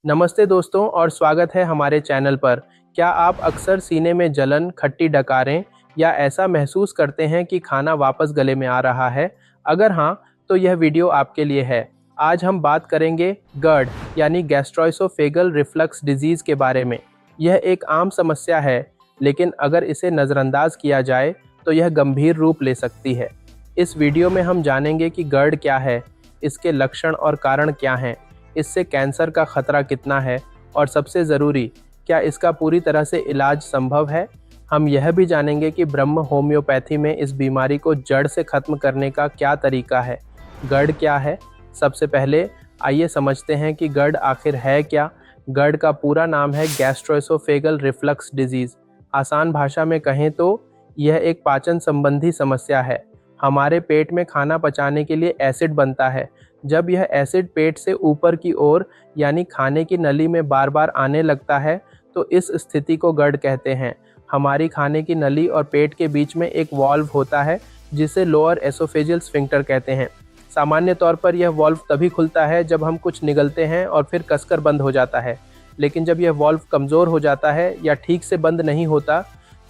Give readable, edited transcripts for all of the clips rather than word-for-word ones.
नमस्ते दोस्तों और स्वागत है हमारे चैनल पर। क्या आप अक्सर सीने में जलन, खट्टी डकारें या ऐसा महसूस करते हैं कि खाना वापस गले में आ रहा है? अगर हाँ, तो यह वीडियो आपके लिए है। आज हम बात करेंगे GERD यानी गैस्ट्रोइसोफेगल रिफ्लक्स डिजीज़ के बारे में। यह एक आम समस्या है, लेकिन अगर इसे नज़रअंदाज किया जाए तो यह गंभीर रूप ले सकती है। इस वीडियो में हम जानेंगे कि GERD क्या है, इसके लक्षण और कारण क्या हैं, इससे कैंसर का खतरा कितना है और सबसे ज़रूरी, क्या इसका पूरी तरह से इलाज संभव है? हम यह भी जानेंगे कि ब्रह्म होम्योपैथी में इस बीमारी को जड़ से ख़त्म करने का क्या तरीका है। GERD क्या है? सबसे पहले आइए समझते हैं कि GERD आखिर है क्या। GERD का पूरा नाम है गैस्ट्रोएसोफेगल रिफ्लक्स डिजीज़। आसान भाषा में कहें तो यह एक पाचन संबंधी समस्या है। हमारे पेट में खाना पचाने के लिए एसिड बनता है। जब यह एसिड पेट से ऊपर की ओर यानी खाने की नली में बार बार आने लगता है तो इस स्थिति को GERD कहते हैं। हमारी खाने की नली और पेट के बीच में एक वाल्व होता है जिसे लोअर एसोफेजियल स्फिंक्टर कहते हैं। सामान्य तौर पर यह वाल्व तभी खुलता है जब हम कुछ निगलते हैं और फिर कसकर बंद हो जाता है। लेकिन जब यह वाल्व कमज़ोर हो जाता है या ठीक से बंद नहीं होता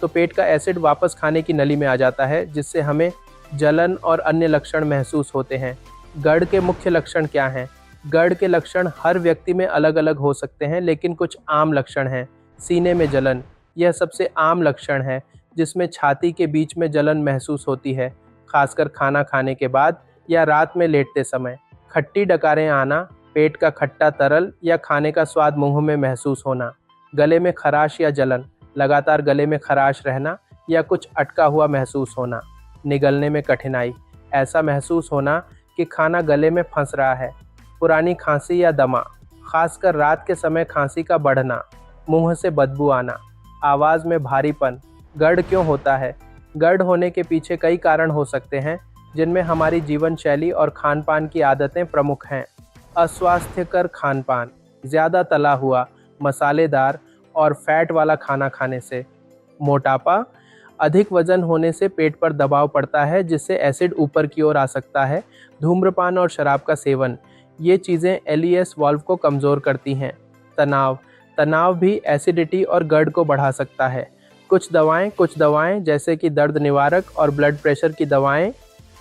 तो पेट का एसिड वापस खाने की नली में आ जाता है, जिससे हमें जलन और अन्य लक्षण महसूस होते हैं। GERD के मुख्य लक्षण क्या हैं? GERD के लक्षण हर व्यक्ति में अलग अलग हो सकते हैं, लेकिन कुछ आम लक्षण हैं। सीने में जलन, यह सबसे आम लक्षण है, जिसमें छाती के बीच में जलन महसूस होती है, खासकर खाना खाने के बाद या रात में लेटते समय। खट्टी डकारें आना, पेट का खट्टा तरल या खाने का स्वाद मुंह में महसूस होना। गले में खराश या जलन, लगातार गले में खराश रहना या कुछ अटका हुआ महसूस होना। निगलने में कठिनाई, ऐसा महसूस होना कि खाना गले में फंस रहा है। पुरानी खांसी या दमा, खासकर रात के समय खांसी का बढ़ना। मुंह से बदबू आना। आवाज़ में भारीपन। GERD क्यों होता है? GERD होने के पीछे कई कारण हो सकते हैं, जिनमें हमारी जीवन शैली और खान पान की आदतें प्रमुख हैं। अस्वास्थ्यकर खान पान, ज़्यादा तला हुआ, मसालेदार और फैट वाला खाना खाने से। मोटापा, अधिक वजन होने से पेट पर दबाव पड़ता है, जिससे एसिड ऊपर की ओर आ सकता है। धूम्रपान और शराब का सेवन, ये चीज़ें एलईएस वाल्व को कमज़ोर करती हैं। तनाव भी एसिडिटी और GERD को बढ़ा सकता है। कुछ दवाएं जैसे कि दर्द निवारक और ब्लड प्रेशर की दवाएं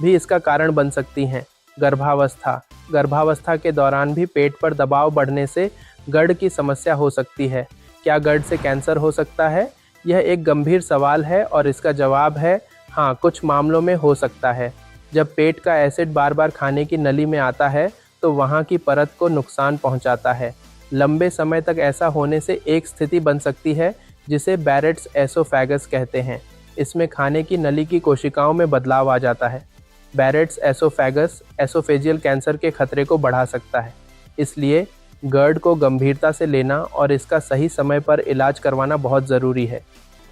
भी इसका कारण बन सकती हैं। गर्भावस्था के दौरान भी पेट पर दबाव बढ़ने से GERD की समस्या हो सकती है। क्या GERD से कैंसर हो सकता है? यह एक गंभीर सवाल है और इसका जवाब है हाँ, कुछ मामलों में हो सकता है। जब पेट का एसिड बार बार खाने की नली में आता है तो वहाँ की परत को नुकसान पहुँचाता है। लंबे समय तक ऐसा होने से एक स्थिति बन सकती है जिसे बैरेट्स एसोफेगस कहते हैं। इसमें खाने की नली की कोशिकाओं में बदलाव आ जाता है। बैरेट्स एसोफेगस एसोफेजियल कैंसर के खतरे को बढ़ा सकता है। इसलिए GERD को गंभीरता से लेना और इसका सही समय पर इलाज करवाना बहुत ज़रूरी है।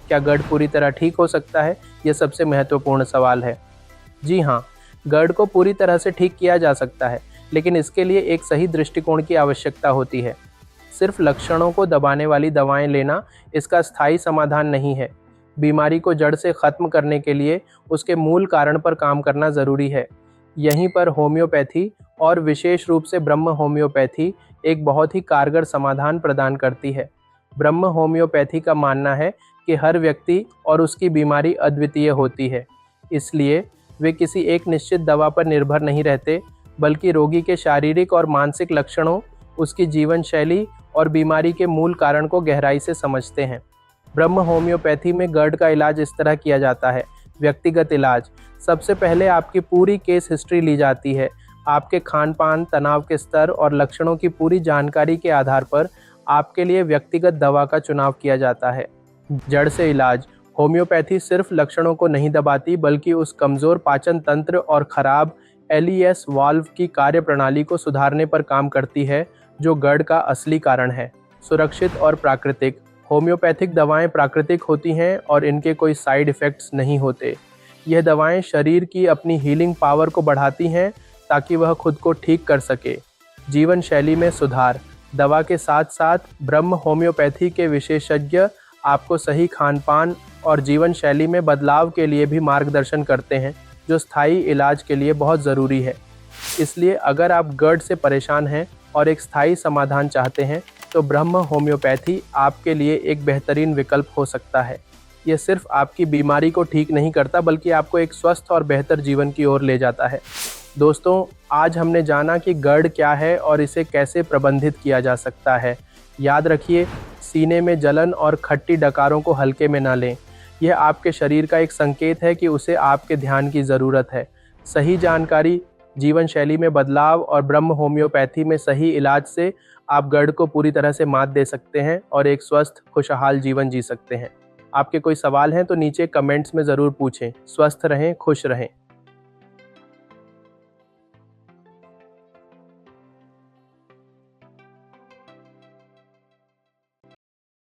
क्या GERD पूरी तरह ठीक हो सकता है? यह सबसे महत्वपूर्ण सवाल है। जी हाँ, GERD को पूरी तरह से ठीक किया जा सकता है, लेकिन इसके लिए एक सही दृष्टिकोण की आवश्यकता होती है। सिर्फ लक्षणों को दबाने वाली दवाएं लेना इसका स्थायी समाधान नहीं है। बीमारी को जड़ से ख़त्म करने के लिए उसके मूल कारण पर काम करना ज़रूरी है। यहीं पर होम्योपैथी और विशेष रूप से ब्रह्म होम्योपैथी एक बहुत ही कारगर समाधान प्रदान करती है। ब्रह्म होम्योपैथी का मानना है कि हर व्यक्ति और उसकी बीमारी अद्वितीय होती है, इसलिए वे किसी एक निश्चित दवा पर निर्भर नहीं रहते, बल्कि रोगी के शारीरिक और मानसिक लक्षणों, उसकी जीवन शैली और बीमारी के मूल कारण को गहराई से समझते हैं। ब्रह्म होम्योपैथी में GERD का इलाज इस तरह किया जाता है। व्यक्तिगत इलाज, सबसे पहले आपकी पूरी केस हिस्ट्री ली जाती है। आपके खान पान, तनाव के स्तर और लक्षणों की पूरी जानकारी के आधार पर आपके लिए व्यक्तिगत दवा का चुनाव किया जाता है। जड़ से इलाज, होम्योपैथी सिर्फ लक्षणों को नहीं दबाती, बल्कि उस कमज़ोर पाचन तंत्र और खराब एलईएस वाल्व की कार्यप्रणाली को सुधारने पर काम करती है, जो GERD का असली कारण है। सुरक्षित और प्राकृतिक, होम्योपैथिक दवाएं प्राकृतिक होती हैं और इनके कोई साइड इफ़ेक्ट्स नहीं होते। यह दवाएं शरीर की अपनी हीलिंग पावर को बढ़ाती हैं ताकि वह खुद को ठीक कर सके। जीवन शैली में सुधार, दवा के साथ साथ ब्रह्म होम्योपैथी के विशेषज्ञ आपको सही खान पान और जीवन शैली में बदलाव के लिए भी मार्गदर्शन करते हैं, जो स्थायी इलाज के लिए बहुत ज़रूरी है। इसलिए अगर आप GERD से परेशान हैं और एक स्थायी समाधान चाहते हैं तो ब्रह्म होम्योपैथी आपके लिए एक बेहतरीन विकल्प हो सकता है। ये सिर्फ आपकी बीमारी को ठीक नहीं करता बल्कि आपको एक स्वस्थ और बेहतर जीवन की ओर ले जाता है। दोस्तों, आज हमने जाना कि GERD क्या है और इसे कैसे प्रबंधित किया जा सकता है। याद रखिए, सीने में जलन और खट्टी डकारों को हल्के में ना लें। यह आपके शरीर का एक संकेत है कि उसे आपके ध्यान की ज़रूरत है। सही जानकारी, जीवन शैली में बदलाव और ब्रह्म होम्योपैथी में सही इलाज से आप GERD को पूरी तरह से मात दे सकते हैं और एक स्वस्थ, खुशहाल जीवन जी सकते हैं। आपके कोई सवाल हैं तो नीचे कमेंट्स में ज़रूर पूछें। स्वस्थ रहें, खुश रहें।